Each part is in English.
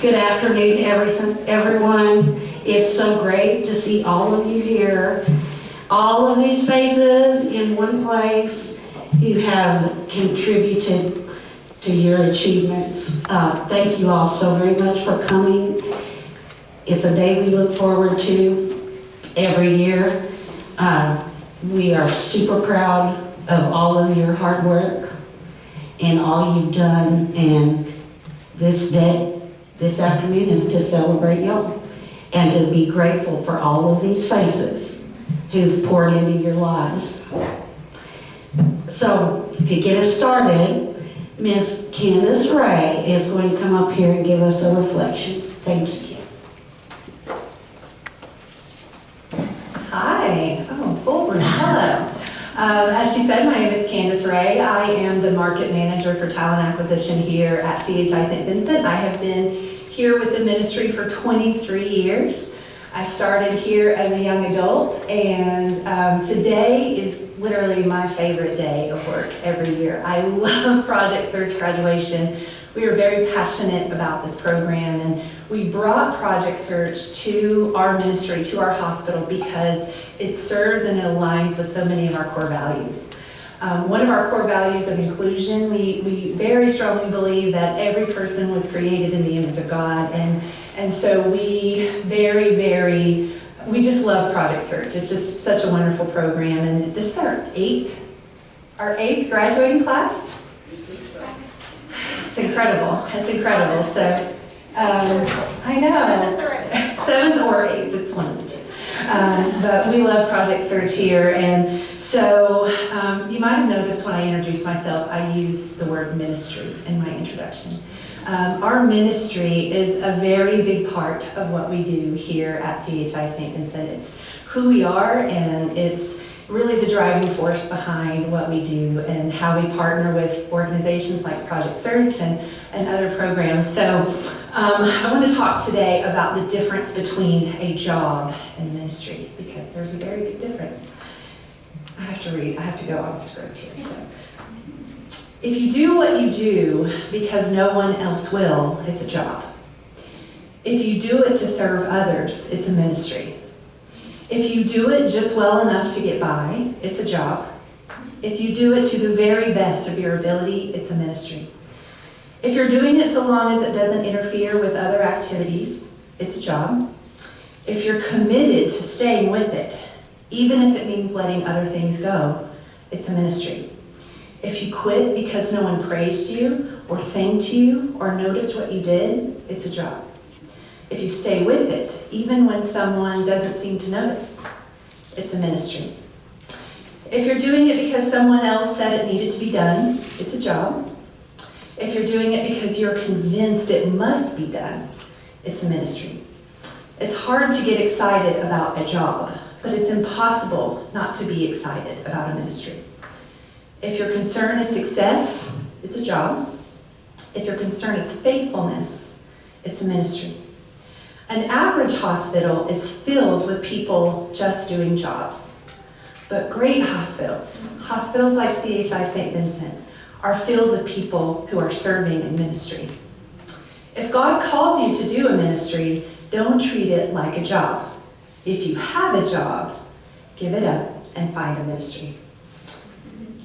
Good afternoon, everyone. It's so great to see all of you here. All of these faces in one place. You have contributed to your achievements. Thank you all so very much for coming. It's a day we look forward to every year. We are super proud of all of your hard work and all you've done, and this afternoon is to celebrate y'all and to be grateful for all of these faces who've poured into your lives. So to get us started, Ms. Candace Ray is going to come up here and give us a reflection. Thank you, Kim. Hi. Oh, forward. Hello. As she said, my name is Candace Ray. I am the market manager for talent acquisition here at CHI St. Vincent. I have been here with the ministry for 23 years. I started here as a young adult, and today is literally my favorite day of work every year. I love Project Search graduation. We are very passionate about this program, and we brought Project Search to our ministry, to our hospital, because it serves and it aligns with so many of our core values. One of our core values of inclusion, we very strongly believe that every person was created in the image of God, and so we just love Project Search. It's just such a wonderful program, and this is our eighth graduating class. It's incredible. It's incredible. So, I know. Seventh or eighth, it's one of the two. But we love Project Search here, and so you might have noticed when I introduced myself, I used the word ministry in my introduction. Our ministry is a very big part of what we do here at CHI St. Vincent. It's who we are, and it's really the driving force behind what we do and how we partner with organizations like Project Search and other programs. So I want to talk today about the difference between a job and ministry, because there's a very big difference. I have to go on the script here. So, if you do what you do because no one else will, it's a job. If you do it to serve others, it's a ministry. If you do it just well enough to get by, it's a job. If you do it to the very best of your ability, it's a ministry. If you're doing it so long as it doesn't interfere with other activities, it's a job. If you're committed to staying with it, even if it means letting other things go, it's a ministry. If you quit because no one praised you or thanked you or noticed what you did, it's a job. If you stay with it, even when someone doesn't seem to notice, it's a ministry. If you're doing it because someone else said it needed to be done, it's a job. If you're doing it because you're convinced it must be done, it's a ministry. It's hard to get excited about a job, but it's impossible not to be excited about a ministry. If your concern is success, it's a job. If your concern is faithfulness, it's a ministry. An average hospital is filled with people just doing jobs. But great hospitals like CHI St. Vincent, are filled with people who are serving in ministry. If God calls you to do a ministry, don't treat it like a job. If you have a job, give it up and find a ministry.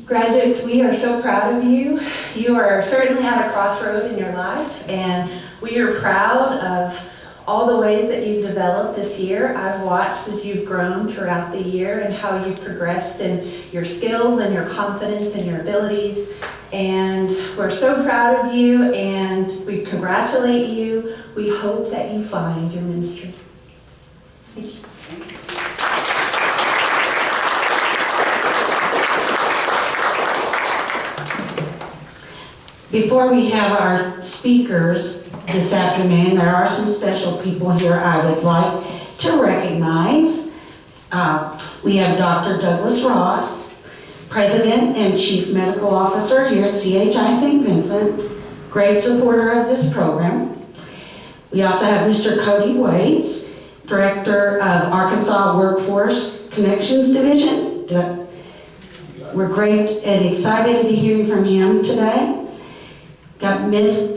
Graduates, we are so proud of you. You are certainly at a crossroad in your life, and we are proud of all the ways that you've developed this year. I've watched as you've grown throughout the year and how you've progressed in your skills and your confidence and your abilities. And we're so proud of you, and we congratulate you. We hope that you find your ministry. Thank you. Before we have our speakers this afternoon, there are some special people here I would like to recognize. We have Dr. Douglas Ross, President and Chief Medical Officer here at CHI St. Vincent, great supporter of this program. We also have Mr. Cody Waits, Director of Arkansas Workforce Connections Division. We're great and excited to be hearing from him today. Got Miss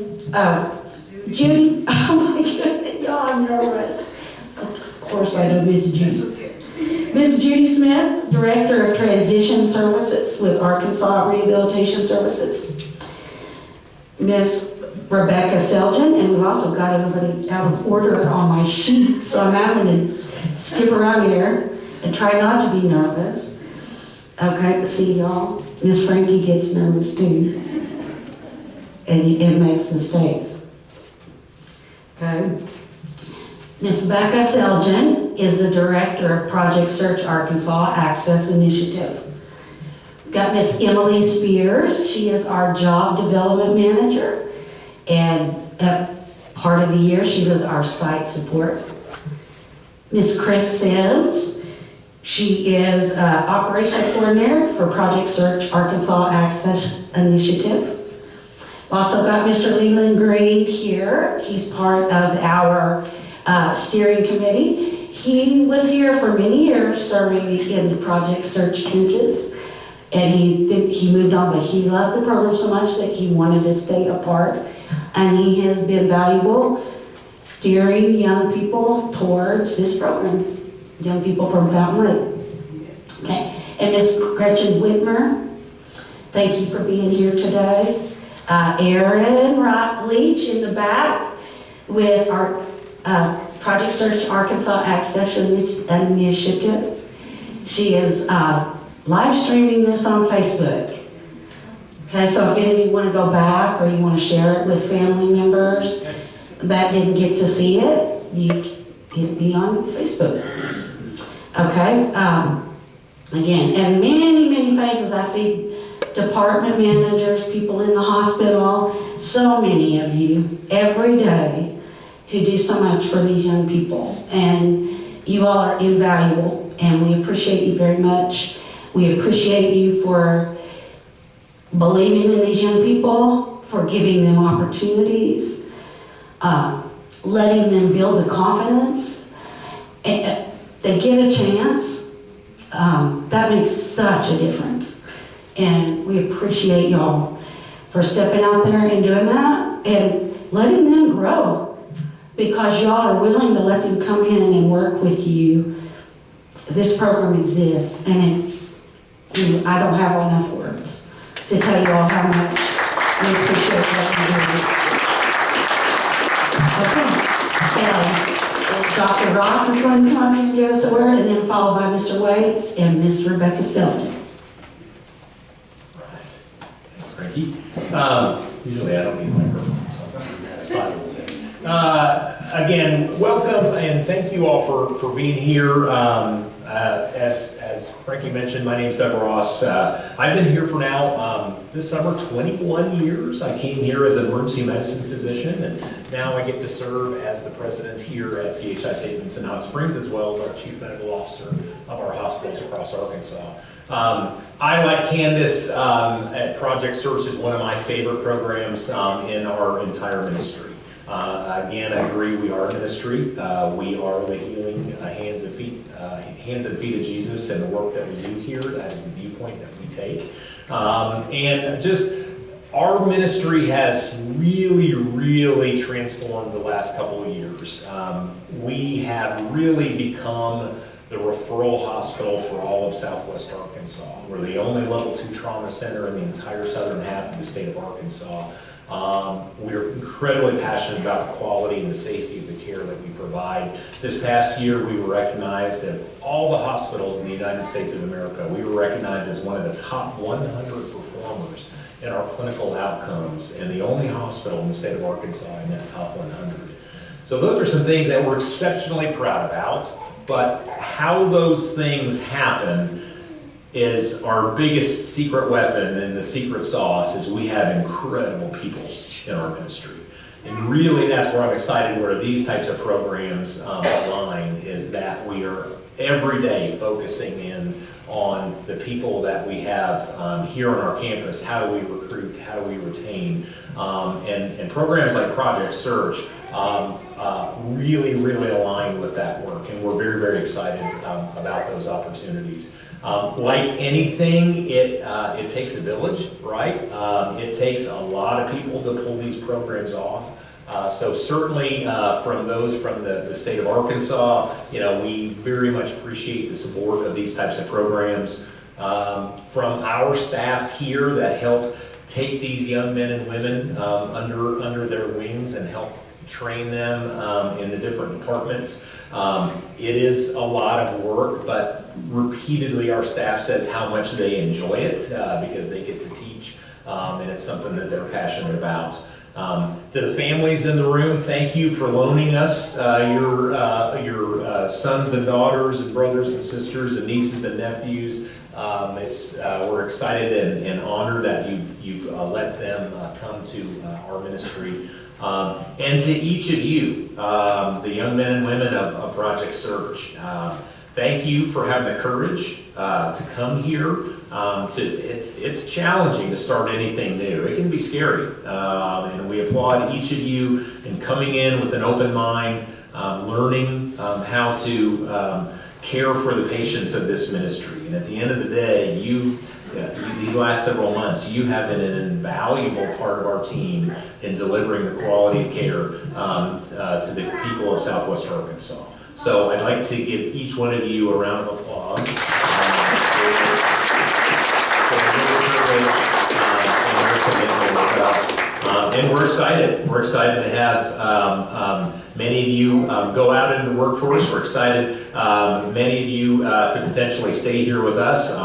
Judy. Oh Y'all, I'm nervous. Of course I know Miss Judy. Miss Judy Smith, Director of Transition Services with Arkansas Rehabilitation Services. Miss Rebecca Seljan, and we've also got everybody out of order on my sheet, so I'm having to skip around here and try not to be nervous. Okay, see y'all, Miss Frankie gets nervous too, and it makes mistakes. Okay. Miss Rebecca Seljan is the Director of Project Search Arkansas Access Initiative. We've got Miss Emily Spears. She is our Job Development Manager, and part of the year she was our site support. Miss Chris Sims. She is Operations Coordinator for Project Search Arkansas Access Initiative. We've also got Mr. Leland Green here. He's part of our steering committee. He was here for many years serving in the Project Search trenches, and he moved on, but he loved the program so much that he wanted to stay a part, and he has been valuable steering young people towards this program, young people from Fountain Lake. Okay, and Miss Gretchen Whitmer, thank you for being here today. Aaron Leach in the back with our Project Search Arkansas Access Initiative. She is live streaming this on Facebook. Okay, so if any of you want to go back or you want to share it with family members that didn't get to see it, it'll be on Facebook. Okay, again, and many faces. I see department managers, people in the hospital, so many of you every day who do so much for these young people, and you all are invaluable, and we appreciate you very much. We appreciate you for believing in these young people, for giving them opportunities, letting them build the confidence. And they get a chance. That makes such a difference, and we appreciate y'all for stepping out there and doing that and letting them grow. Because y'all are willing to let them come in and work with you. This program exists, and I don't have enough words to tell you all how much we appreciate what you do. Okay. Dr. Ross is going to come in and give us a word, and then followed by Mr. Waits and Miss Rebecca Selden. Right. Thank you, Frankie. Usually I don't need a microphone, so that's fine. Again, welcome and thank you all for being here. As Frankie mentioned, my name is Doug Ross. I've been here for now, this summer, 21 years. I came here as an emergency medicine physician, and now I get to serve as the president here at CHI St. Vincent Hot Springs, as well as our chief medical officer of our hospitals across Arkansas. I, like Candace, at Project Search is one of my favorite programs in our entire ministry. Again, I agree, we are a ministry. We are the healing hands and feet of Jesus, and the work that we do here, that is the viewpoint that we take. And just our ministry has really transformed the last couple of years. We have really become the referral hospital for all of Southwest Arkansas. We're the only level 2 trauma center in the entire southern half of the state of Arkansas. We're incredibly passionate about the quality and the safety of the care that we provide. This past year, we were recognized at all the hospitals in the United States of America. We were recognized as one of the top 100 performers in our clinical outcomes, and the only hospital in the state of Arkansas in that top 100. So those are some things that we're exceptionally proud about, but how those things happen is our biggest secret weapon, and the secret sauce is we have incredible people in our ministry. And really that's where I'm excited, where these types of programs align, is that we are every day focusing in on the people that we have here on our campus. How do we recruit? How do we retain? And programs like Project Search really align with that work, and we're very excited about those opportunities. Like anything, it takes a village, right? It takes a lot of people to pull these programs off. So certainly from those from the state of Arkansas, we very much appreciate the support of these types of programs. From our staff here that help take these young men and women under their wings and help train them in the different departments. It is a lot of work, but repeatedly our staff says how much they enjoy it because they get to teach, and it's something that they're passionate about. To the families in the room, thank you for loaning us your sons and daughters and brothers and sisters and nieces and nephews. We're excited and honored that you've let them come to our ministry. And to each of you, the young men and women of Project Search, thank you for having the courage to come here. It's challenging to start anything new. It can be scary, and we applaud each of you in coming in with an open mind, learning how to care for the patients of this ministry. And at the end of the day, these last several months, you have been an invaluable part of our team in delivering the quality of care to the people of Southwest Arkansas. So I'd like to give each one of you a round of applause for your courage and your commitment with us. And we're excited. We're excited to have many of you go out into the workforce. We're excited, many of you, to potentially stay here with us.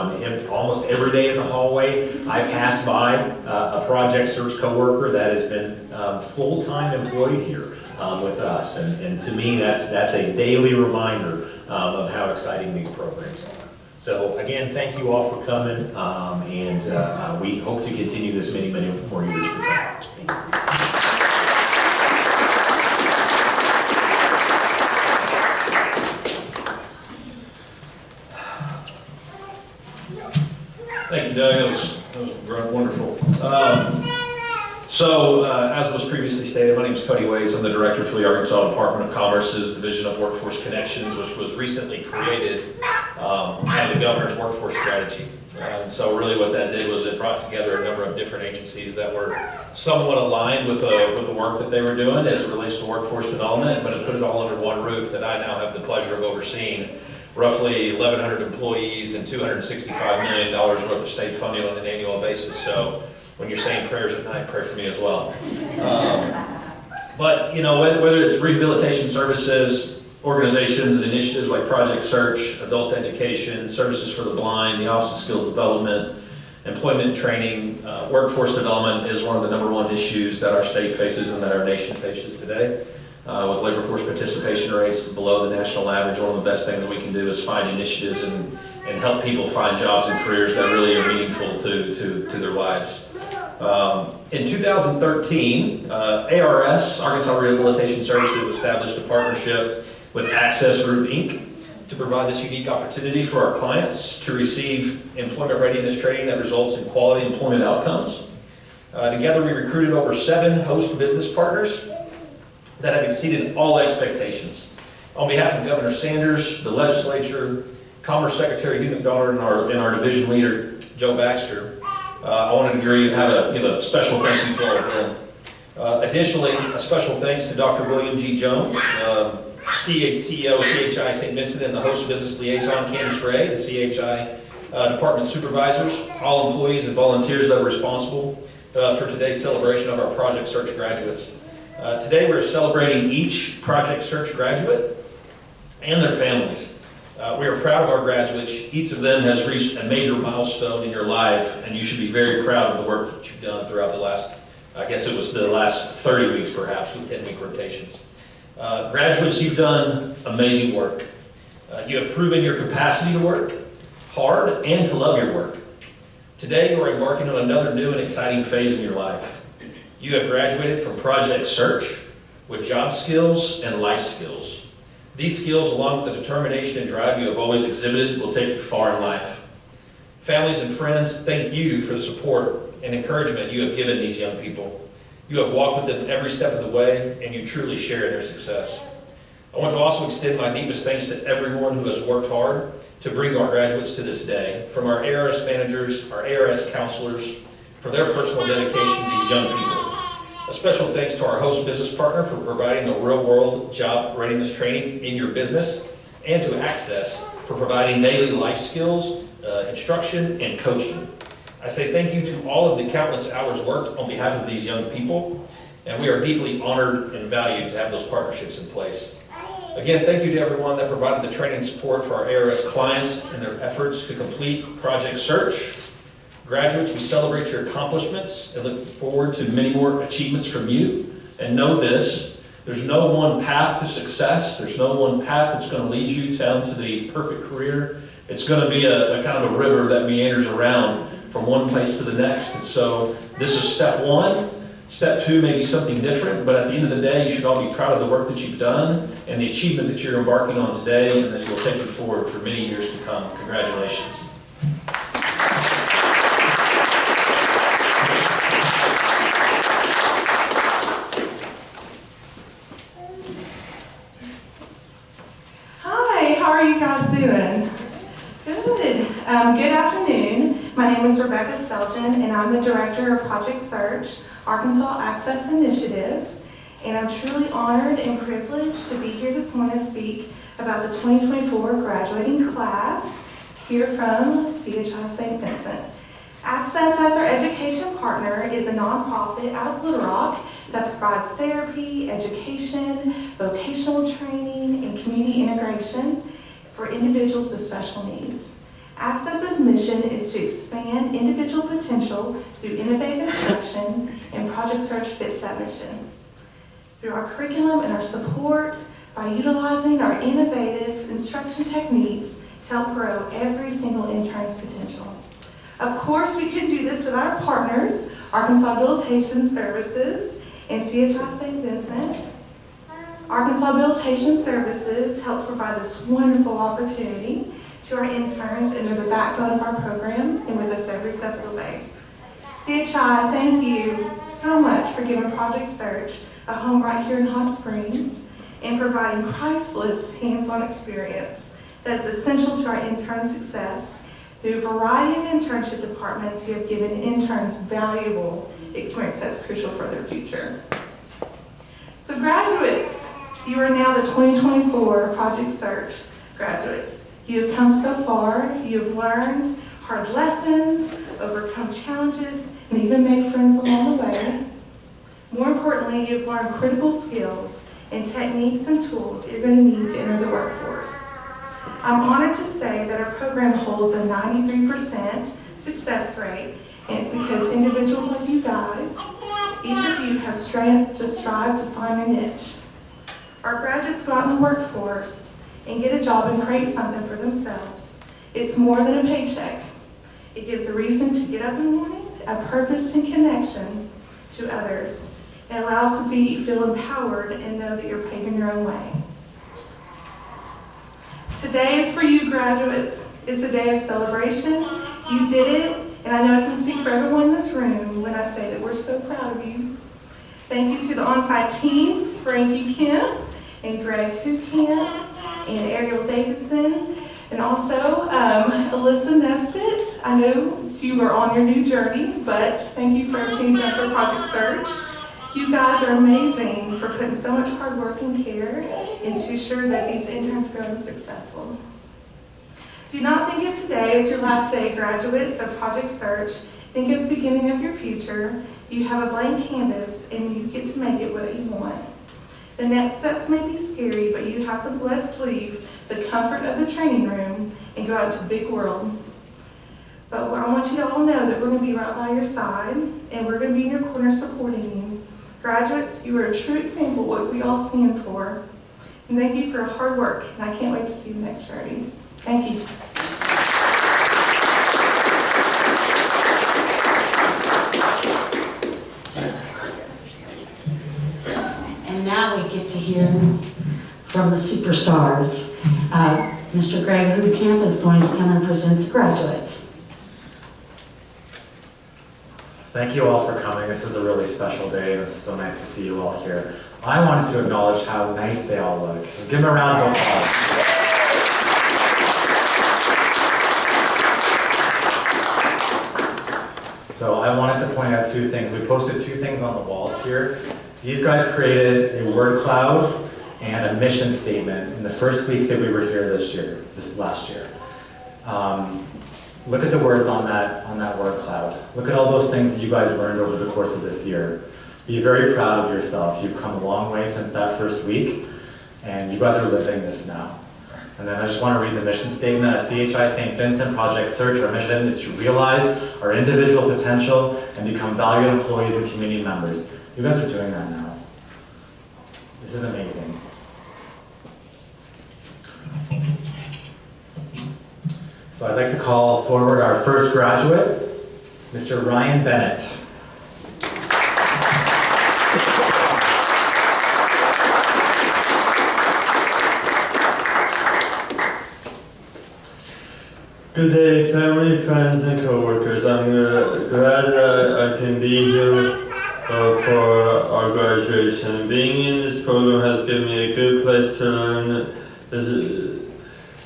Almost every day in the hallway, I pass by a Project Search coworker that has been full-time employed here with us. And to me, that's a daily reminder of how exciting these programs are. So again, thank you all for coming, and we hope to continue this many, many more years to come. Thank you. Thank you, Doug. That was wonderful. As was previously stated, my name is Cody Waits. I'm the director for the Arkansas Department of Commerce's Division of Workforce Connections, which was recently created out of the governor's workforce strategy. And so really what that did was it brought together a number of different agencies that were somewhat aligned with the work that they were doing as it relates to workforce development, but it put it all under one roof that I now have the pleasure of overseeing. Roughly 1,100 employees and $265 million worth of state funding on an annual basis. So when you're saying prayers at night, pray for me as well. But whether it's rehabilitation services, organizations and initiatives like Project Search, adult education, services for the blind, the Office of Skills Development, employment training, workforce development is one of the #1 issues that our state faces and that our nation faces today. With labor force participation rates below the national average, one of the best things that we can do is find initiatives and help people find jobs and careers that really are meaningful to their lives. In 2013, ARS, Arkansas Rehabilitation Services, established a partnership with Access Group, Inc. to provide this unique opportunity for our clients to receive employment readiness training that results in quality employment outcomes. Together, we recruited over 7 host business partners that have exceeded all expectations. On behalf of Governor Sanders, the legislature, Commerce Secretary Hugh McDonald, and our division leader, Joe Baxter, I wanted to give a special thank you to all of them. Additionally, a special thanks to Dr. William G. Jones, CEO of CHI St. Vincent, and the host business liaison, Candace Ray, the CHI department supervisors, all employees and volunteers that are responsible for today's celebration of our Project Search graduates. Today we're celebrating each Project Search graduate and their families. We are proud of our graduates. Each of them has reached a major milestone in your life, and you should be very proud of the work that you've done throughout the last, I guess it was the last 30 weeks perhaps, with 10-week rotations. Graduates, you've done amazing work. You have proven your capacity to work hard and to love your work. Today you are embarking on another new and exciting phase in your life. You have graduated from Project Search with job skills and life skills. These skills, along with the determination and drive you have always exhibited, will take you far in life. Families and friends, thank you for the support and encouragement you have given these young people. You have walked with them every step of the way, and you truly share their success. I want to also extend my deepest thanks to everyone who has worked hard to bring our graduates to this day, from our ARS managers, our ARS counselors, for their personal dedication to these young people. A special thanks to our host business partner for providing the real-world job readiness training in your business, and to Access for providing daily life skills, instruction, and coaching. I say thank you to all of the countless hours worked on behalf of these young people, and we are deeply honored and valued to have those partnerships in place. Again, thank you to everyone that provided the training support for our ARS clients in their efforts to complete Project Search. Graduates, we celebrate your accomplishments and look forward to many more achievements from you. And know this, there's no one path to success. There's no one path that's going to lead you down to the perfect career. It's going to be a kind of a river that meanders around from one place to the next. And so this is step one. Step two may be something different, but at the end of the day, you should all be proud of the work that you've done and the achievement that you're embarking on today, and that you'll take it forward for many years to come. Congratulations. Hi, how are you guys doing? Good. Good afternoon. My name is Rebecca Selgin, and I'm the Director of Project Search, Arkansas Access Initiative. And I'm truly honored and privileged to be here this morning to speak about the 2024 graduating class here from CHI St. Vincent. Access, as our education partner, is a nonprofit out of Little Rock that provides therapy, education, vocational training, and community integration for individuals with special needs. Access's mission is to expand individual potential through innovative instruction, and Project Search fits that mission. Through our curriculum and our support, by utilizing our innovative instruction techniques to help grow every single intern's potential. Of course, we couldn't do this without our partners, Arkansas Habilitation Services and CHI St. Vincent. Arkansas Habilitation Services helps provide this wonderful opportunity to our interns, and they're the backbone of our program and with us every step of the way. CHI, thank you so much for giving Project Search a home right here in Hot Springs and providing priceless hands-on experience that is essential to our intern success. Through a variety of internship departments, you have given interns valuable experience that's crucial for their future. So graduates, you are now the 2024 Project Search graduates. You have come so far, you have learned hard lessons, overcome challenges, and even made friends along the way. More importantly, you've learned critical skills and techniques and tools you're going to need to enter the workforce. I'm honored to say that our program holds a 93% success rate, and it's because individuals like you guys, each of you have strive to find a niche. Our graduates go out in the workforce and get a job and create something for themselves. It's more than a paycheck. It gives a reason to get up in the morning, a purpose and connection to others. It allows you to feel empowered and know that you're paving your own way. Today is for you graduates. It's a day of celebration. You did it, and I know I can speak for everyone in this room when I say that we're so proud of you. Thank you to the on-site team, Frankie Kemp and Greg Hukamp and Ariel Davidson, and also Alyssa Nesbitt. I know you are on your new journey, but thank you for everything you've done for Project Search. You guys are amazing for putting so much hard work and care into ensure that these interns grow successful. Do not think of today as your last day, graduates of Project Search. Think of the beginning of your future. You have a blank canvas and you get to make it what you want. The next steps may be scary, but you have the blessed to leave the comfort of the training room and go out into the big world. But I want you to all know that we're going to be right by your side, and we're going to be in your corner supporting you. Graduates, you are a true example of what we all stand for. And thank you for your hard work, and I can't wait to see you next Friday. Thank you. And now we get to hear from the superstars. Mr. Greg Hukamp is going to come and present the graduates. Thank you all for coming. This is a really special day, and it's so nice to see you all here. I wanted to acknowledge how nice they all look. So give them a round of applause. So I wanted to point out two things. We posted two things on the walls here. These guys created a word cloud and a mission statement in the first week that we were here this last year. Look at the words on that word cloud. Look at all those things that you guys learned over the course of this year. Be very proud of yourself. You've come a long way since that first week, and you guys are living this now. And then I just want to read the mission statement. At CHI St. Vincent Project Search, our mission is to realize our individual potential and become valued employees and community members. You guys are doing that now. This is amazing. So I'd like to call forward our first graduate, Mr. Ryan Bennett. Good day, family, friends, and coworkers. I'm glad that I can be here for our graduation. Being in this program has given me a good place to learn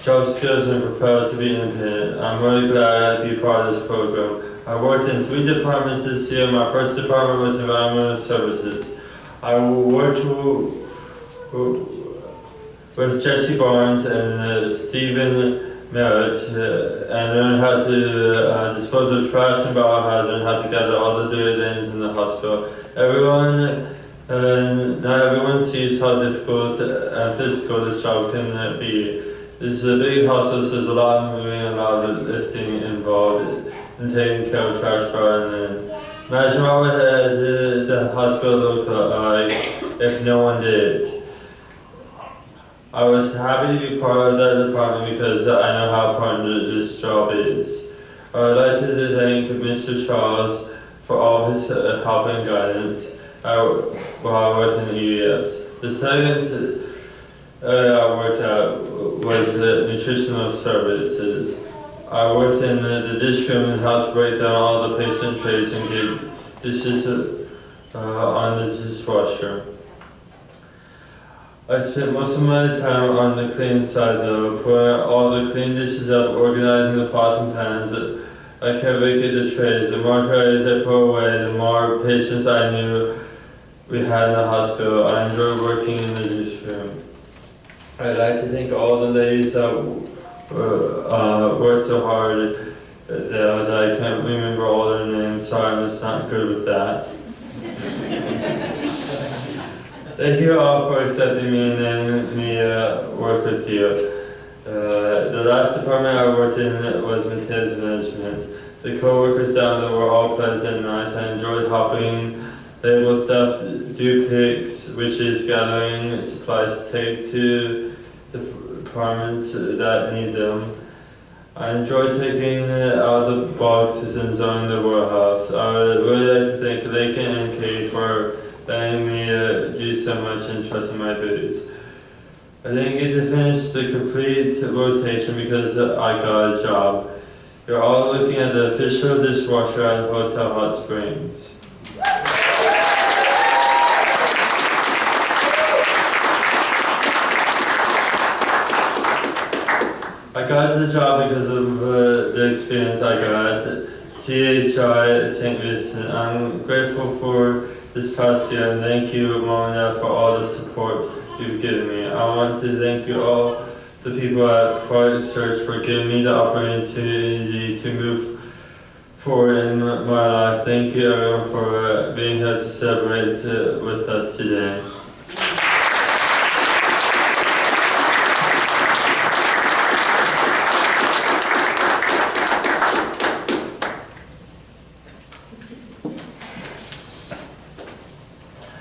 job skills and prepare to be independent. I'm really glad to be part of this program. I worked in 3 departments this year. My first department was environmental services. I worked with Jessie Barnes and Stephen Merritt and learned how to dispose of trash and biohazard, how to gather all the dirty lanes in the hospital. Not everyone sees how difficult and physical this job can be. This is a big hospital, so there's a lot of moving and a lot of lifting involved in taking care of trash bar. And imagine what would the hospital look like if no one did it. I was happy to be part of that department because I know how important this job is. I would like to thank Mr. Charles for all his help and guidance while I worked in the EES. The second area I worked at was the nutritional services. I worked in the dish room and helped break down all the patient trays and get dishes on the dishwasher. I spent most of my time on the clean side though, putting all the clean dishes up, organizing the pots and pans. I can't really get the trays. The more trays I put away, the more patients I knew we had in the hospital. I enjoyed working in the dish room. I'd like to thank all the ladies that worked so hard that I can't remember all their names. Sorry, I'm just not good with that. Thank you all for accepting me and letting me work with you. The last department I worked in was materials management. The co-workers down there were all pleasant and nice. I enjoyed helping label stuff, do picks, which is gathering supplies to take to the departments that need them. I enjoyed taking out the boxes and zoning the warehouse. I would really like to thank Lakin and Kate for letting me do so much and trusting my abilities. I didn't get to finish the complete rotation because I got a job. You're all looking at the official dishwasher at Hotel Hot Springs. I got the job because of the experience I got at CHI St. Vincent. I'm grateful for this past year and thank you, Mom and Dad, for all the support you've given me. I want to thank you all, the people at Project Search, for giving me the opportunity to move forward in my life. Thank you everyone for being here to celebrate with us today.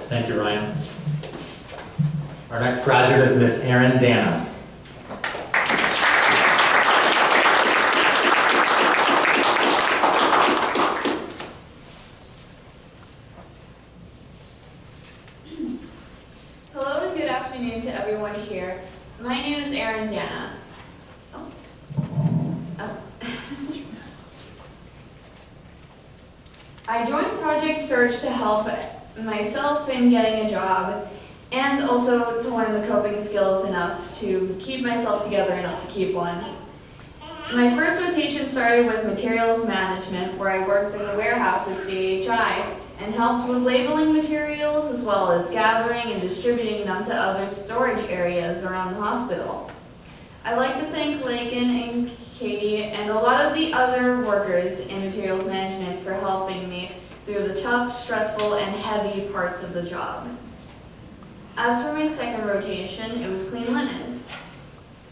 Thank you, Ryan. Our next graduate is Miss Erin Dana. Hello and good afternoon to everyone here. My name is Erin Dana. I joined Project Search to help myself in getting a job and also to learn the coping skills enough to keep myself together enough to keep one. My first rotation started with materials management, where I worked in the warehouse at CHI and helped with labeling materials as well as gathering and distributing them to other storage areas around the hospital. I'd like to thank Lakin and Katie and a lot of the other workers in materials management for helping me through the tough, stressful, and heavy parts of the job. As for my second rotation, it was clean linens.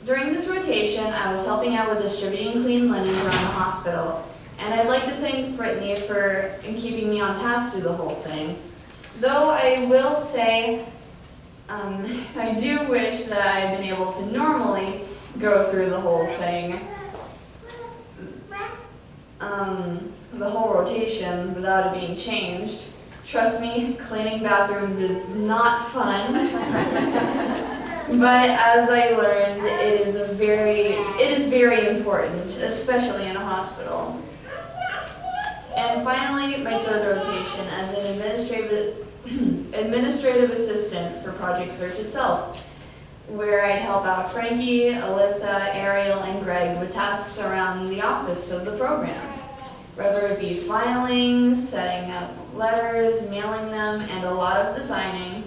During this rotation, I was helping out with distributing clean linens around the hospital, and I'd like to thank Brittany for keeping me on task through the whole thing. Though I will say, I do wish that I had been able to normally go through the whole thing, the whole rotation without it being changed. Trust me, cleaning bathrooms is not fun. But as I learned, it is very important, especially in a hospital. And finally, my third rotation as an administrative assistant for Project Search itself, where I'd help out Frankie, Alyssa, Ariel, and Greg with tasks around the office of the program, whether it be filing, setting up letters, mailing them, and a lot of designing.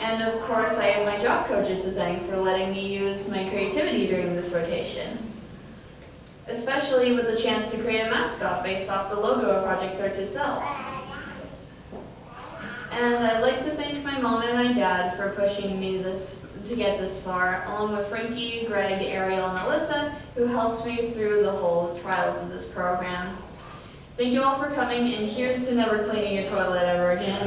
And of course, I have my job coaches to thank for letting me use my creativity during this rotation, especially with the chance to create a mascot based off the logo of Project Search itself. And I'd like to thank my mom and my dad for pushing me to get this far, along with Frankie, Greg, Ariel, and Alyssa, who helped me through the whole trials of this program. Thank you all for coming, and here's to never cleaning a toilet ever again.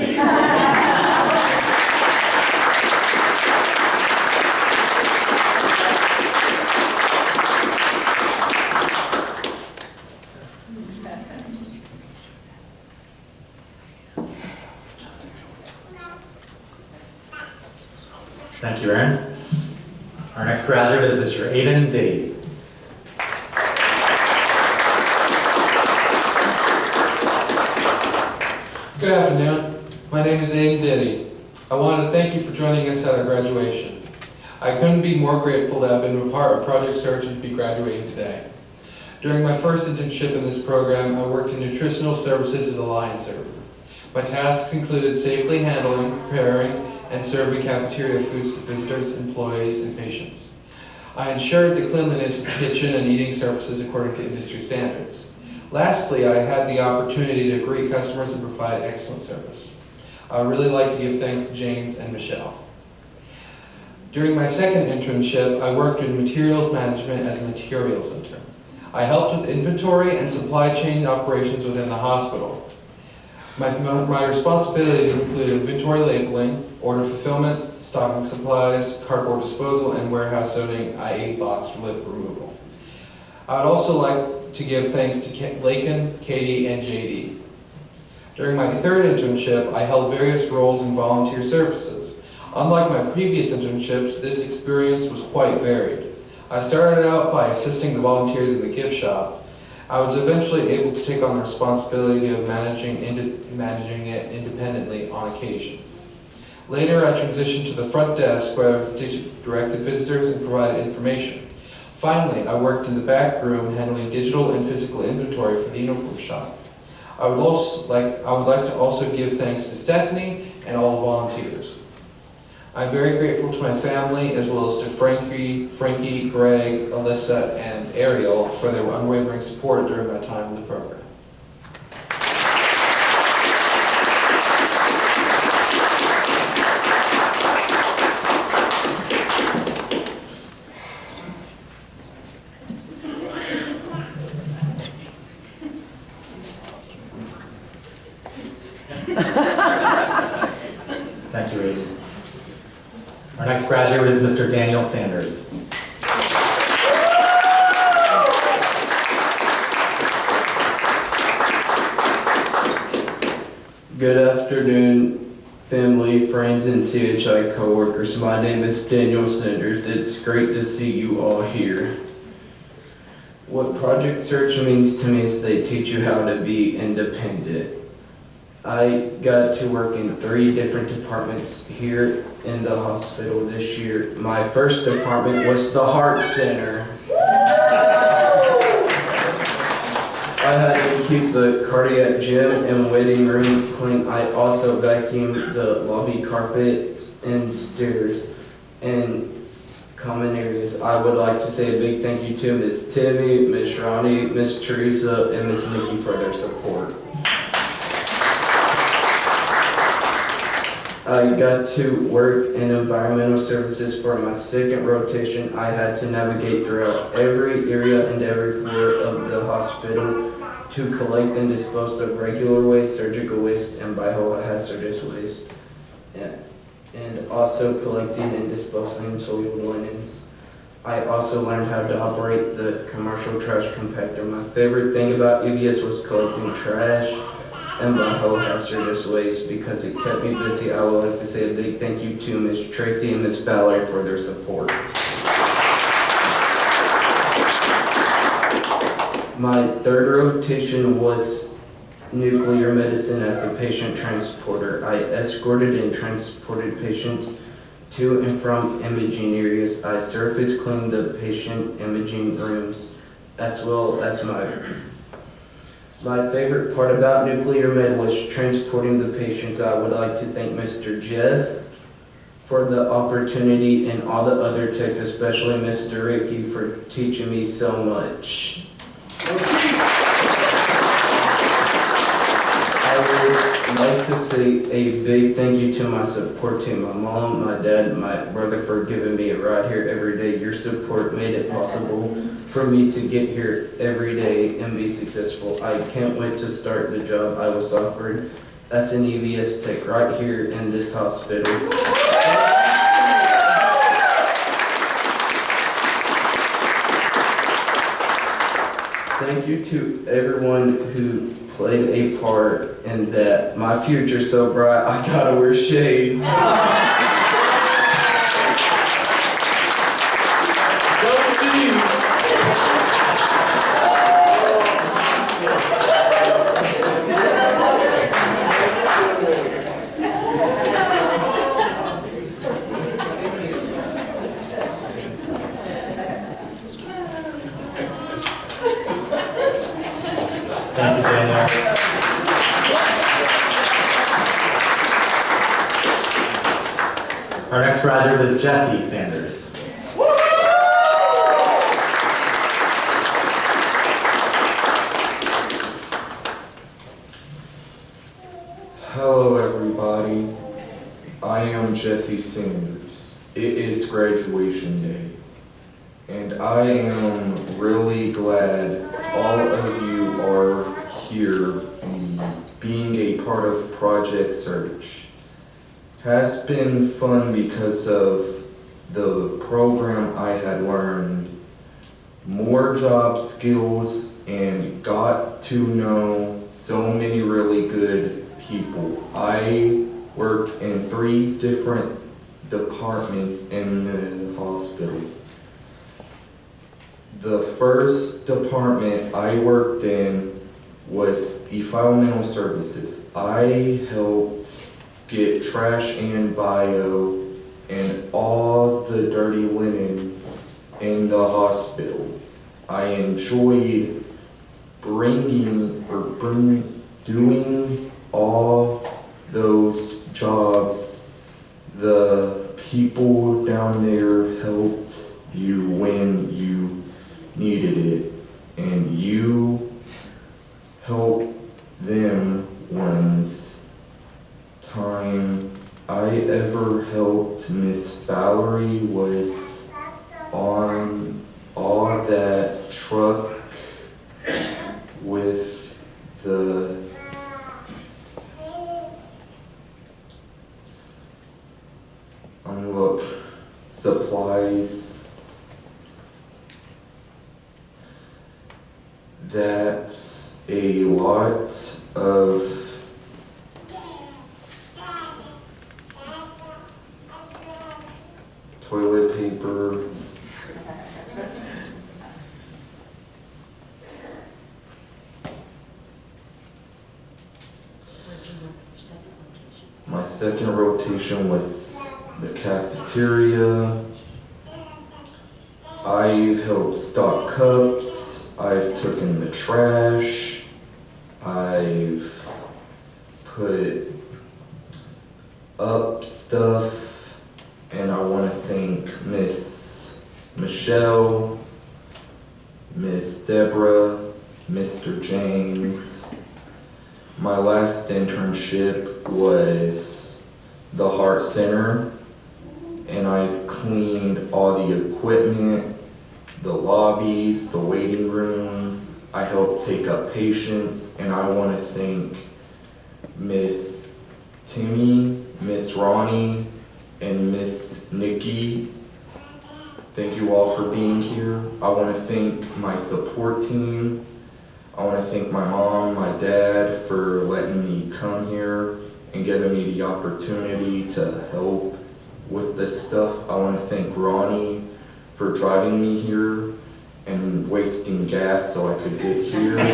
Thank you, Aaron. Our next graduate is Mr. Aiden Diddy. Good afternoon. My name is Aiden Diddy. I wanted to thank you for joining us at our graduation. I couldn't be more grateful to have been a part of Project Search and to be graduating today. During my first internship in this program, I worked in nutritional services as a line server. My tasks included safely handling, preparing, and serving cafeteria foods to visitors, employees, and patients. I ensured the cleanliness of the kitchen and eating surfaces according to industry standards. Lastly, I had the opportunity to greet customers and provide excellent service. I would really like to give thanks to James and Michelle. During my second internship, I worked in materials management as a materials intern. I helped with inventory and supply chain operations within the hospital. My responsibilities include inventory labeling, order fulfillment, stocking supplies, cardboard disposal, and warehouse zoning, i.e. box lid removal. I would also like to give thanks to Lakin, Katie, and JD. During my third internship, I held various roles in volunteer services. Unlike my previous internships, this experience was quite varied. I started out by assisting the volunteers in the gift shop. I was eventually able to take on the responsibility of managing it independently on occasion. Later, I transitioned to the front desk where I've directed visitors and provided information. Finally, I worked in the back room handling digital and physical inventory for the uniform shop. I would like to also give thanks to Stephanie and all the volunteers. I'm very grateful to my family as well as to Frankie, Greg, Alyssa, and Ariel for their unwavering support during my time in the program. Thank you, Aiden. Our next graduate is Mr. Daniel Sanders. Good afternoon, family, friends, and CHI coworkers. My name is Daniel Sanders. It's great to see you all here. What Project Search means to me is they teach you how to be independent. I got to work in 3 different departments here in the hospital this year. My first department was the Heart Center. I had to keep the cardiac gym and waiting room clean. I also vacuumed the lobby carpet and stairs and common areas. I would like to say a big thank you to Miss Timmy, Miss Ronnie, Miss Teresa, and Miss Nikki for their support. I got to work in environmental services for my second rotation. I had to navigate throughout every area and every floor of the hospital to collect and dispose of regular waste, surgical waste, and biohazardous waste. And also collecting and disposing soiled linens. I also learned how to operate the commercial trash compactor. My favorite thing about EVS was collecting trash and biohazardous waste because it kept me busy. I would like to say a big thank you to Ms. Tracy and Ms. Valerie for their support. My third rotation was nuclear medicine as a patient transporter. I escorted and transported patients to and from imaging areas. I surface cleaned the patient imaging rooms, as well as my favorite part about nuclear med was transporting the patients. I would like to thank Mr. Jeff for the opportunity and all the other techs, especially Mr. Ricky, for teaching me so much. I would like to say a big thank you to my support team, my mom, my dad, and my brother for giving me a ride here every day. Your support made it possible for me to get here every day and be successful. I can't wait to start the job I was offered as an EVS tech right here in this hospital. Thank you to everyone who played a part in that. My future's so bright, I gotta wear shades. Thank you, Daniel. Our next graduate is Jessie Sanders. Hello everybody, I am Jessie Sanders. It is graduation day, and I am really glad all of you are here being a part of Project Search. Has been fun because of the program I had learned more job skills and got to know so many really good people. I worked in 3 different departments in the hospital. The first department I worked in was environmental services. I helped get trash and bio and all the dirty linen in the hospital. I enjoyed doing all those jobs. The people down there helped you when you needed it, and you helped them once. Time I ever helped Miss Valerie was on all that truck with the supplies. That's a lot of toilet paper. My second rotation was the cafeteria. I've helped stock cups. I've taken the trash. I've put up stuff, and I want to thank Miss Michelle, Miss Deborah, Mr. James. My last internship was the Heart Center, and I've cleaned all the equipment, the lobbies, the waiting rooms. I helped take up patients, and I want to thank Miss Timmy, Miss Ronnie, and Miss Nikki. Thank you all for being here. I want to thank my support team. I want to thank my mom, my dad for letting me come here and giving me the opportunity to help with this stuff. I want to thank Ronnie for driving me here and wasting gas so I could get here. And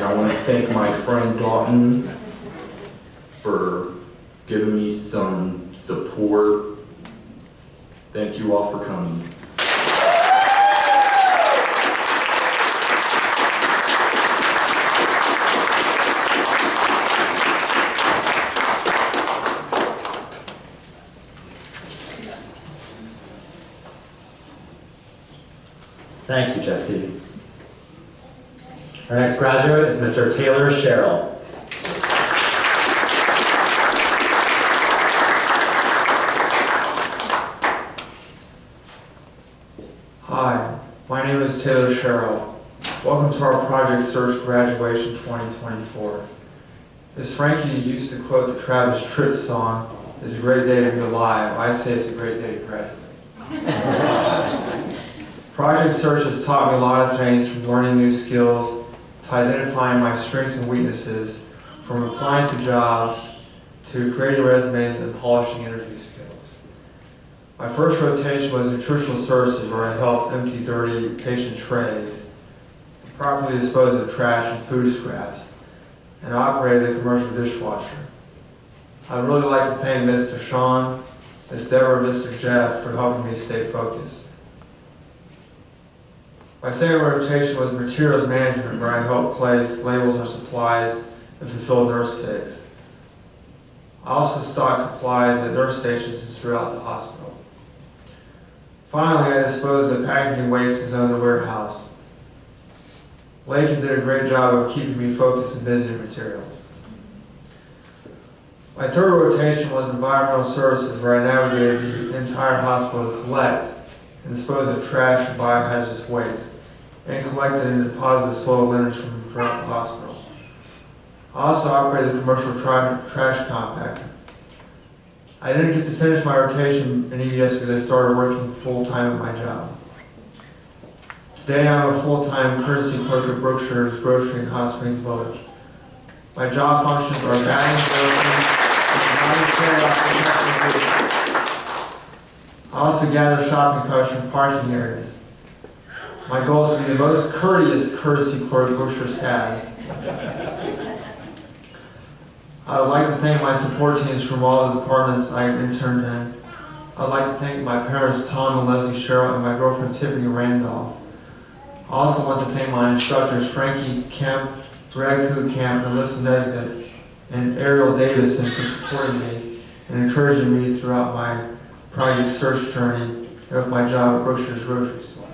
I want to thank my friend Dalton for giving me some support. Thank you all for coming. Thank you, Jessie. Our next graduate is Mr. Taylor Sherrill. Hi, my name is Taylor Sherrill. Welcome to our Project Search Graduation 2024. As Frankie used to quote the Travis Tritt song, "It's a great day to be alive," I say it's a great day to graduate. Project Search has taught me a lot of things, from learning new skills to identifying my strengths and weaknesses, from applying to jobs to creating resumes and polishing interview skills. My first rotation was nutritional services, where I helped empty dirty patient trays, properly dispose of trash and food scraps, and operated a commercial dishwasher. I'd really like to thank Mr. Sean, Ms. Deborah, and Mr. Jeff for helping me stay focused. My second rotation was materials management, where I helped place labels on supplies and fulfill nurse picks. I also stocked supplies at nurse stations and throughout the hospital. Finally, I disposed of packaging waste and zoned the warehouse. Lakin did a great job of keeping me focused and busy with materials. My third rotation was environmental services, where I navigated the entire hospital to collect and dispose of trash and biohazardous waste, and collected and deposited soil linens from throughout the hospital. I also operated a commercial trash compactor. I didn't get to finish my rotation in EDS because I started working full-time at my job. Today I'm a full-time courtesy clerk at Brookshire's Grocery in Hot Springs Village. My job functions are bagging groceries and carry out. I also gather shopping carts from parking areas. My goal is to be the most courteous courtesy clerk Brookshire's has. I would like to thank my support teams from all the departments I interned in. I'd like to thank my parents, Tom and Leslie Sherrill, and my girlfriend, Tiffany Randolph. I also want to thank my instructors, Frankie Kemp, Greg Camp, Alyssa Nesbitt, and Ariel Davison, for supporting me and encouraging me throughout my project search journey and with my job at Brookshire's Grocery Store.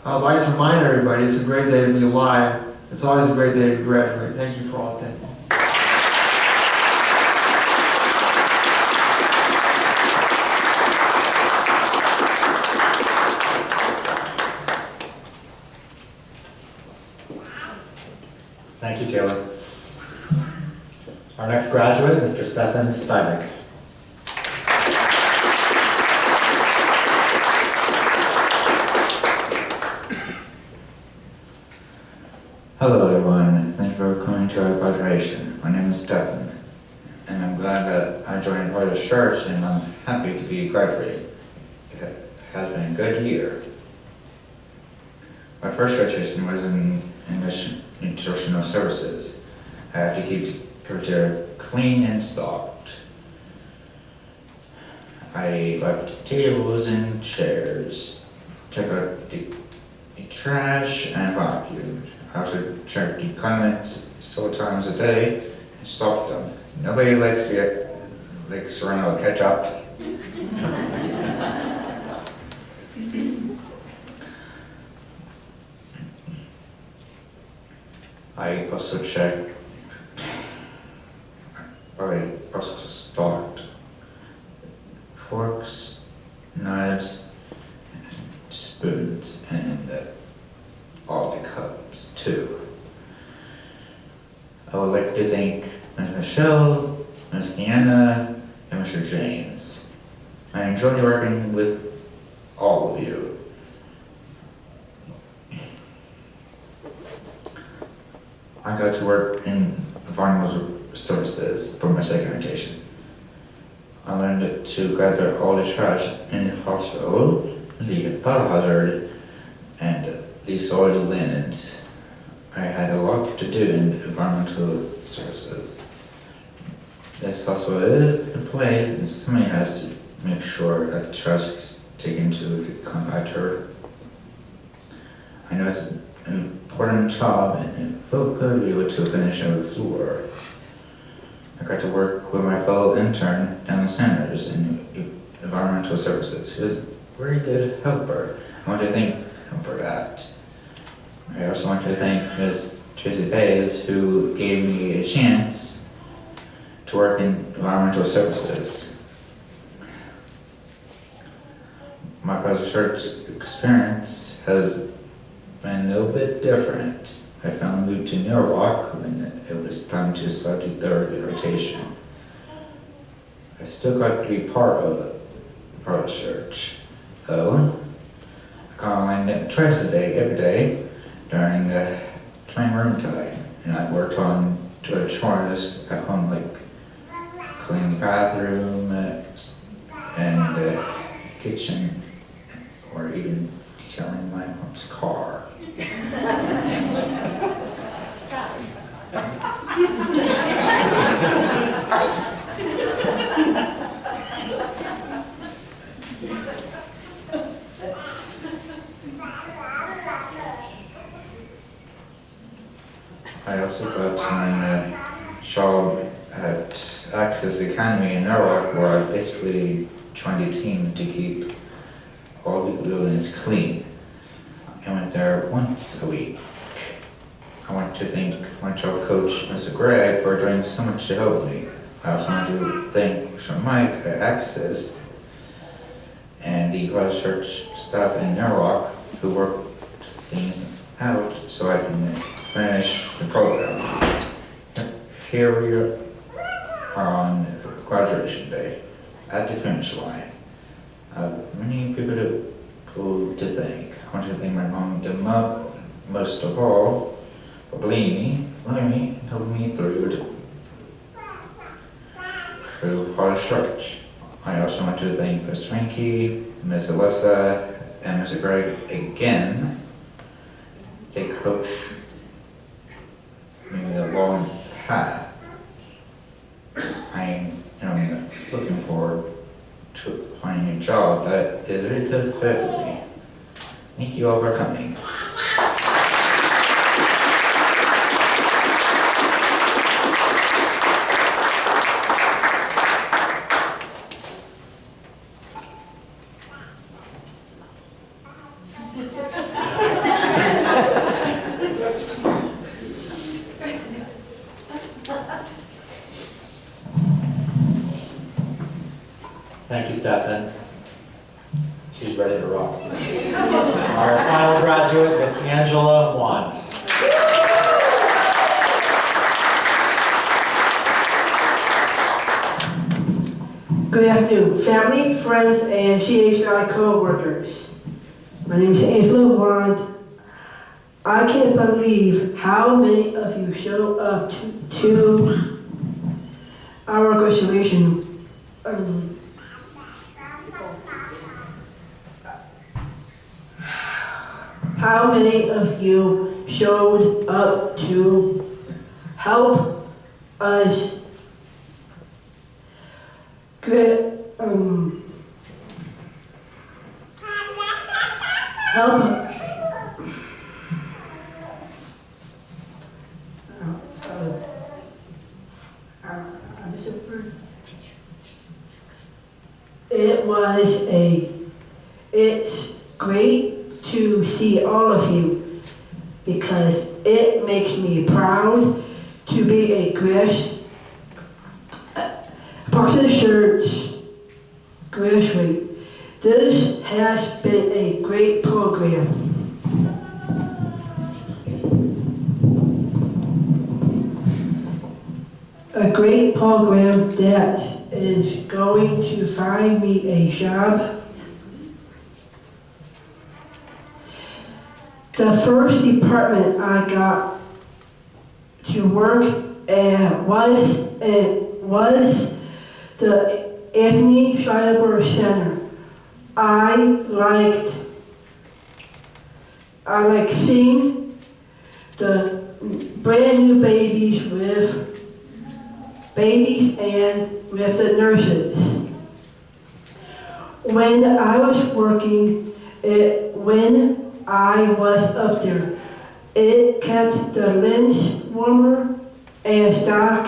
I would like to remind everybody it's a great day to be alive. It's always a great day to graduate. Thank you for all attending. Thank you, Taylor. Our next graduate, Mr. Stefan Steinbeck. Hello everyone, thank you for coming to our graduation. My name is Stefan, and I'm glad that I joined Project Search, and I'm happy to be graduating. It has been a good year. My first rotation was in nutritional services. I have to keep the cafeteria clean and stocked. I wiped tables and chairs, check out the trash and vacuumed. I also checked the comments several times a day and stopped them. Nobody likes to run out of ketchup. I also checked, I also stocked forks, knives, spoons, and all the cups too. I would like to thank Ms. Michelle, Ms. Deanna, and Mr. James. I enjoyed working with all of you. I got to work in environmental services for my second rotation. I learned to gather all the trash in the hospital, the biohazard, and the soiled linens. I had a lot to do in environmental services. This hospital is in place, and somebody has to make sure that the trash is taken to the compactor. I know it's an important job, and it felt good to be able to finish on the floor. I got to work with my fellow intern, Daniel Sanders, in environmental services. He was a very good helper. I want to thank him for that. I also want to thank Ms. Tracy Bays, who gave me a chance to work in environmental services. My project experience has been a little bit different. I finally moved to Norwalk when it was time to start the third rotation. I still got to be part of the church, though. I got online twice a day, every day, during the training room time. And I worked on the chores at home, like cleaning the bathroom and the kitchen, or even detailing my mom's car. I also got my job at Access Academy in Norwalk, where I basically joined a team to keep all the buildings clean. I went there once a week. I want to thank my job coach, Mr. Greg, for doing so much to help me. I also want to thank Mr. Mike at Access and the God's Church staff in Norwalk who worked things out so I can finish the program. Here we are on graduation day at the finish line. Many people to thank. I want to thank my mom most of all for believing me, loving me, and helping me through God's Church. I also want to thank Miss Frankie, Miss Alyssa, and Mr. Greg again. They coach me a long path. I am looking forward to finding a job that is a very good fit for me. Thank you all for coming. Thank you, Stefan. She's ready to rock. Our final graduate, Miss Angela Wand. Good afternoon, family, friends, and CHI co-workers. My name is Angela Wand. I can't believe how many of you showed up to our graduation. How many of you showed up to help us It's great to see all of you because it makes me proud to be a part of the church graduate. This has been a great program. A great program that is going to find me a job. The first department I got to work at was the Anthony Schreiber Center. I like seeing the brand new babies and with the nurses. When I was working, when I was up there, it kept the lens warmer and stock.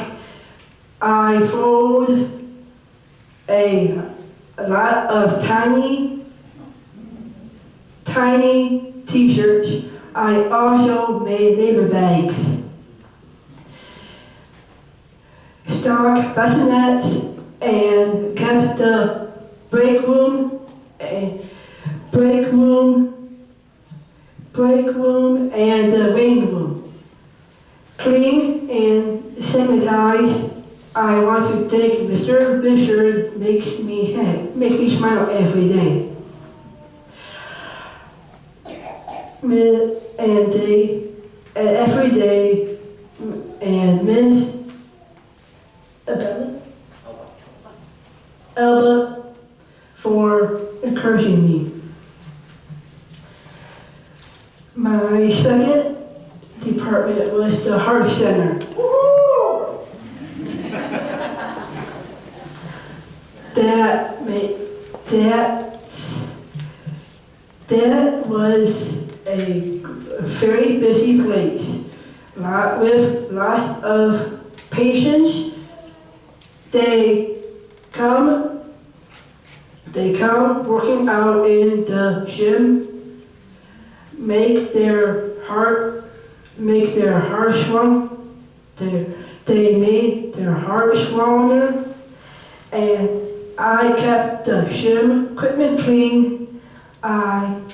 I folded a lot of tiny t-shirts. I also made labor bags. Stock bassinets and kept the break room and the waiting room clean and sanitized. I want to thank Mr. Bishop. Makes me smile every day. Every day, and Ms. Elba for encouraging me. My second department was the Heart Center. That was a very busy place, with lots of patients. They come working out in the gym, make their heart strong. They made their heart stronger, and I kept the gym equipment clean. And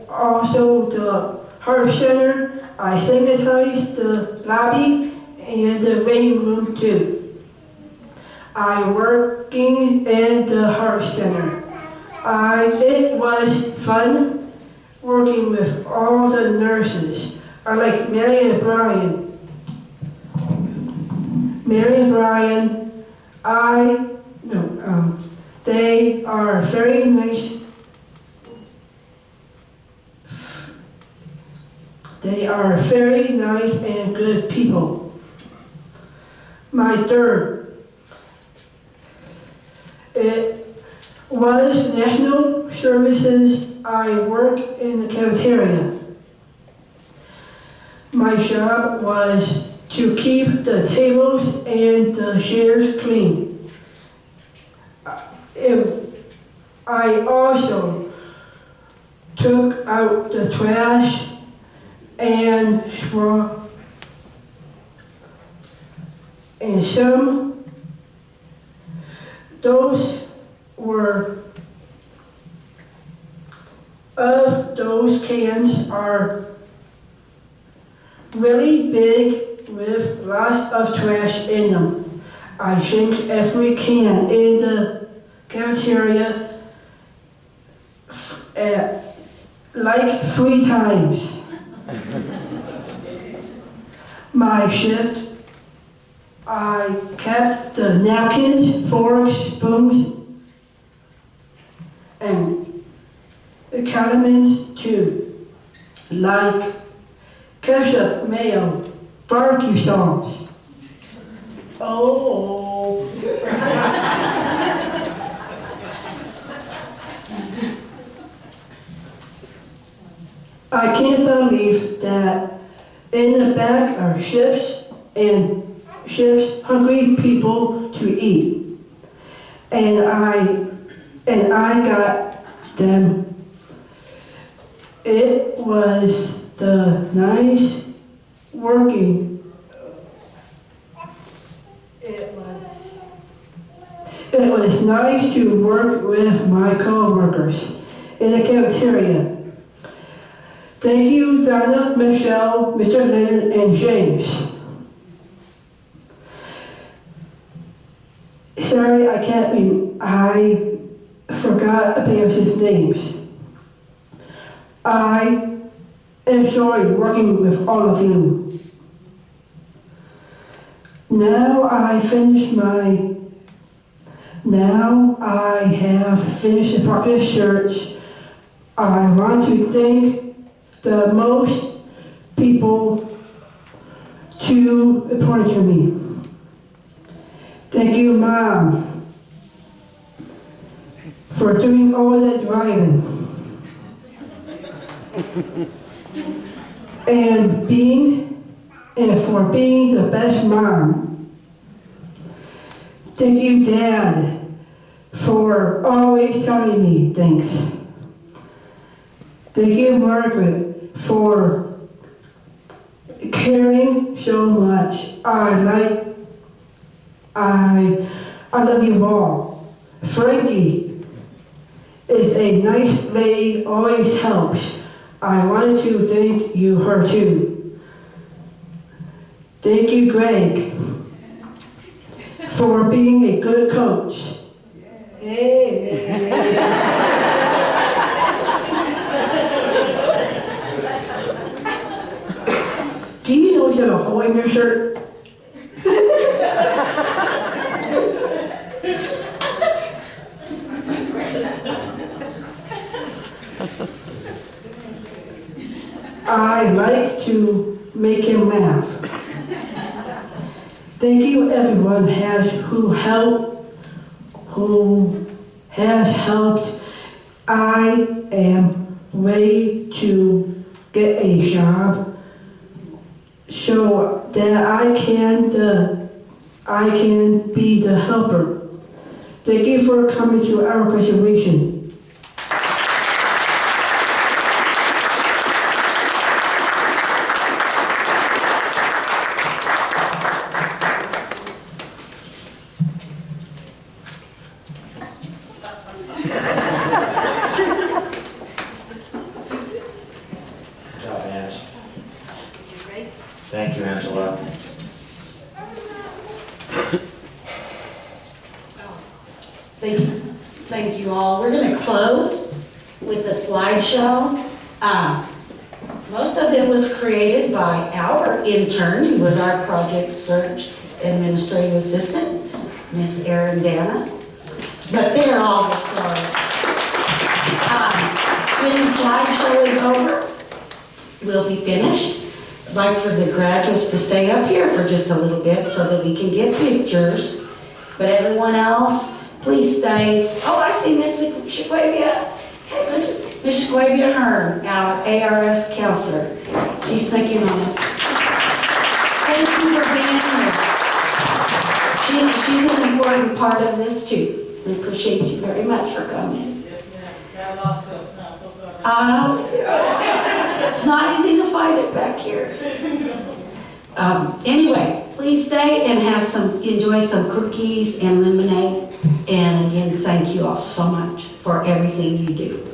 also the heart center, I sanitized the lobby and the waiting room too. I working in the heart center. It was fun working with all the nurses. I like Mary and Brian. They are very nice. They are very nice and good people. My third, it was national services. I work in the cafeteria. My job was to keep the tables and the chairs clean. I also took out the trash and some those cans are really big with lots of trash in them. I changed every can in the cafeteria like 3 times. My shift, I kept the napkins, forks, spoons, and the condiments too, like ketchup, mayo, barbecue sauce. Oh. I can't believe that in the back are ships hungry people to eat. And I got them. It was the nice working. It was nice to work with my co-workers in the cafeteria. Thank you, Donna, Michelle, Mr. Leonard, and James. Sorry, I forgot Beatrice's names. I enjoyed working with all of you. Now I have finished the Parker Church. I want to thank the most people to report to me. Thank you, Mom, for doing all that driving. and for being the best mom. Thank you, Dad, for always telling me thanks. Thank you, Margaret, for caring so much. I love you all. Frankie is a nice lady, always helps. I want to thank you, her too. Thank you, Greg, for being a good coach. Do you know you have a hole in your shirt? I like to make him laugh. Thank you everyone who has helped. I am ready to get a job so that I can be the helper. Thank you for coming to our graduation. Thank you, Angela. Thank you all. We're going to close with a slideshow. Most of it was created by our intern, who was our project search administrative assistant, Miss Erin Dana. But they're all the stars. When the slideshow is over, we'll be finished. I'd like for the graduates to stay up here for just a little bit so that we can get pictures. But everyone else, please stay. Oh, I see Miss Shaquavia. Hey, Miss Shaquavia Hearn, our ARS counselor. She's thinking on us. Thank you for being here. She's an important part of this too. We appreciate you very much for coming. It's not easy to find it back here. Anyway, please stay and enjoy some cookies and lemonade. And again, thank you all so much for everything you do.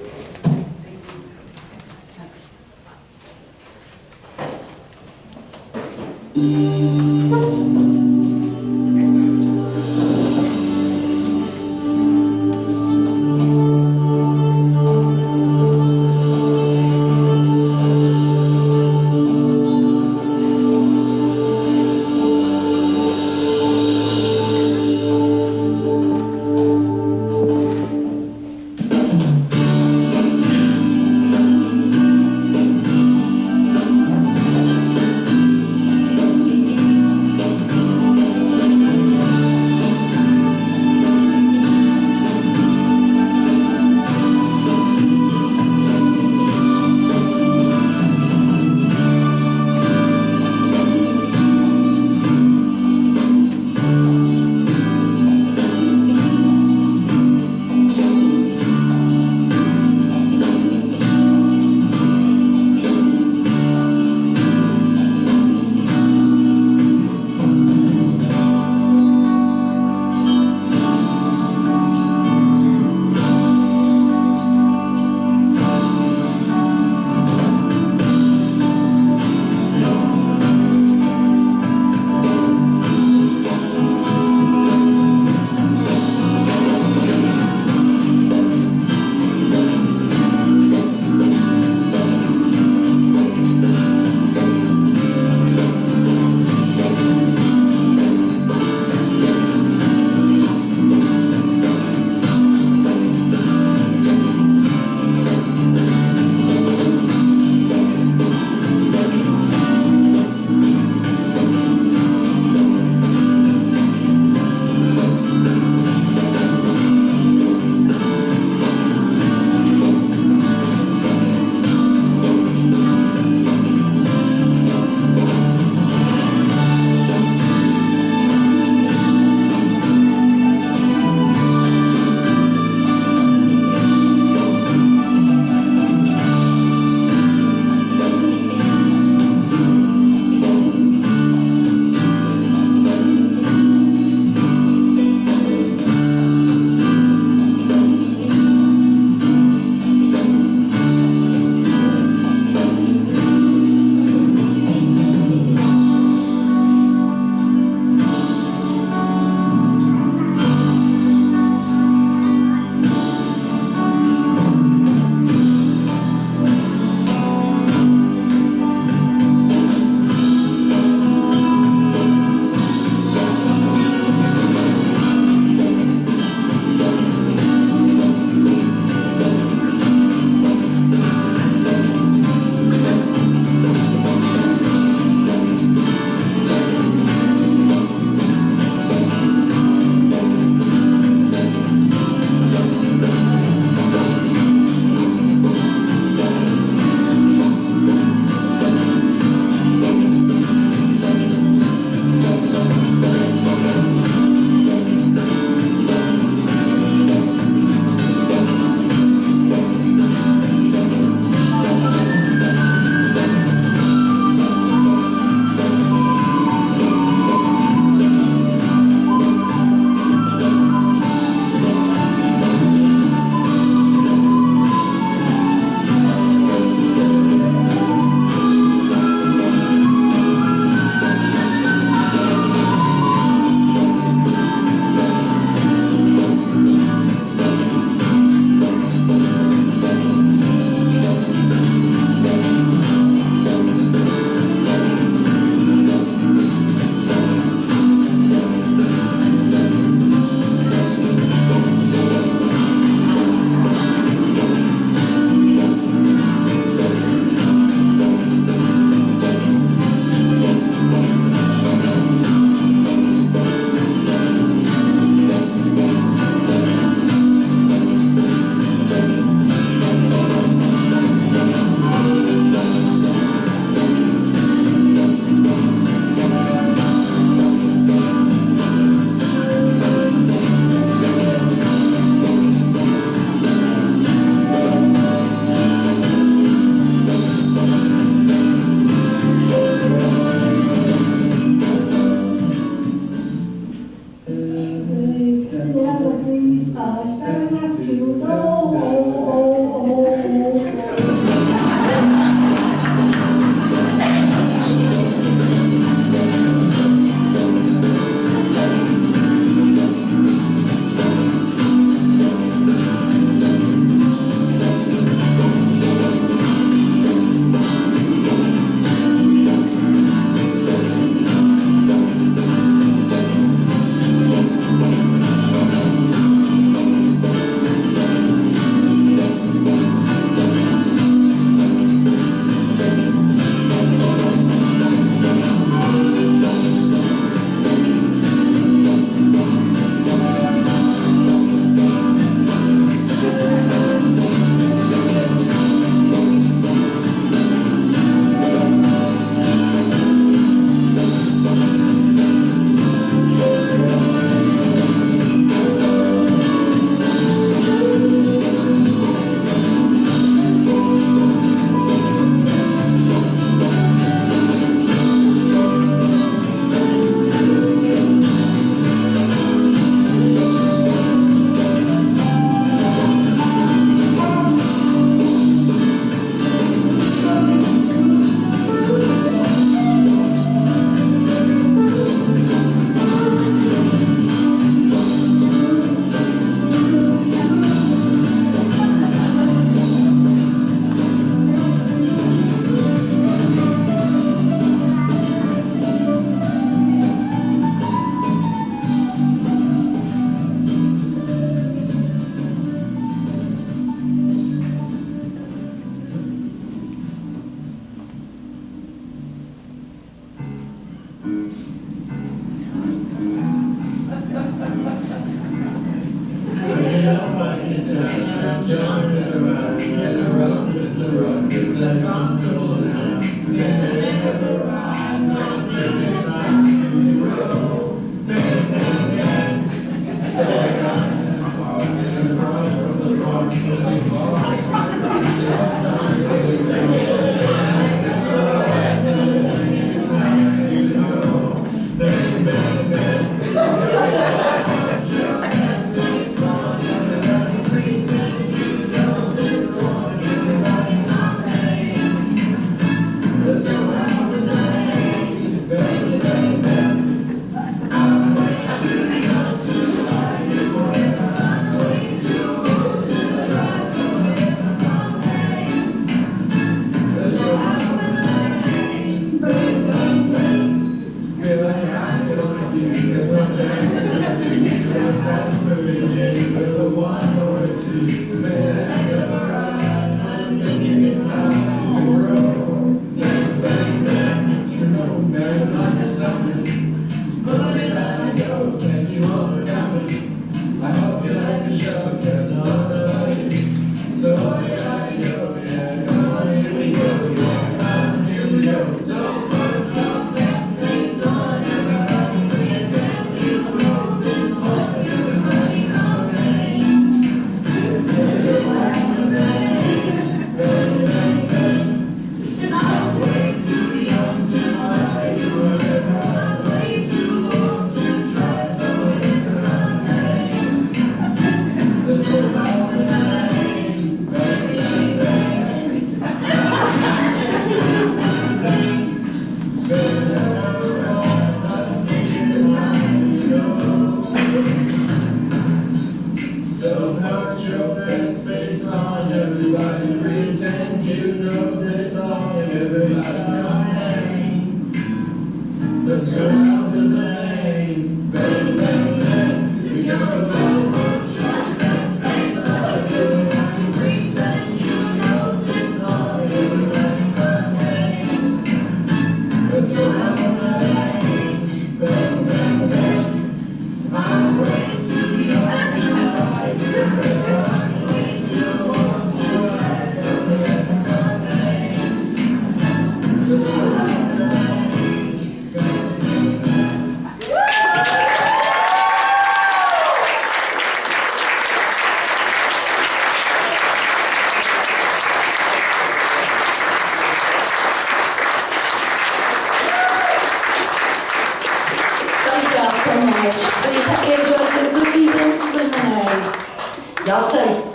Please enjoy some cookies and lemonade. Y'all stay